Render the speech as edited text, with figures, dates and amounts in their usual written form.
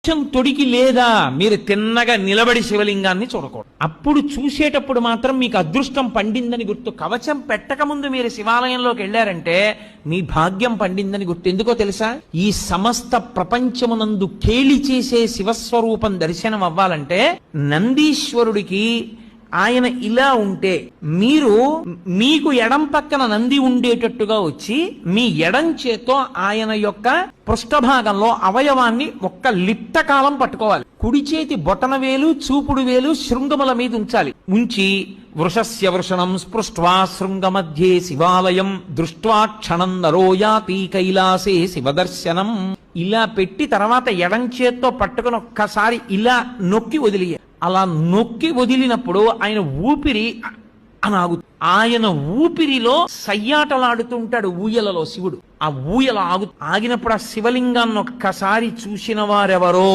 కొంచెం తొడికి లేదా మీరు తిన్నగా నిలబడి శివలింగాన్ని చూడకూడదు. అప్పుడు చూసేటప్పుడు మాత్రం మీకు అదృష్టం పండిందని గుర్తు. కవచం పెట్టకముందు మీరు శివాలయంలోకి వెళ్ళారంటే మీ భాగ్యం పండిందని గుర్తు. ఎందుకో తెలుసా? ఈ సమస్త ప్రపంచమునందు కేళి చేసే శివస్వరూపం దర్శనం అవ్వాలంటే నందీశ్వరుడికి ఆయన ఇలా ఉంటే మీరు మీకు ఎడం పక్కన నంది ఉండేటట్టుగా వచ్చి మీ ఎడం చేత్తో ఆయన యొక్క పృష్ఠభాగంలో అవయవాన్ని ఒక్క లిప్త కాలం పట్టుకోవాలి. కుడి చేతి బొటన వేలు చూపుడు వేలు శృంగముల మీద ఉంచాలి. ఉంచి వృషస్య వృషణం స్పృష్ట్వా శృంగ మధ్యే శివాలయం దృష్ట్వా క్షణం నరోయాతి కైలాసే శివదర్శనం ఇలా పెట్టి తర్వాత ఎడం చేత్తో పట్టుకుని ఒక్కసారి ఇలా నొక్కి వదిలి అలా నొక్కి వదిలినప్పుడు ఆయన ఊపిరి అనాగు. ఆయన ఊపిరిలో సయ్యాటలాడుతుంటాడు ఊయలలో శివుడు. ఆ ఊయల ఆగినప్పుడు ఆ శివలింగాన్ని ఒక్కసారి చూసిన వారెవరో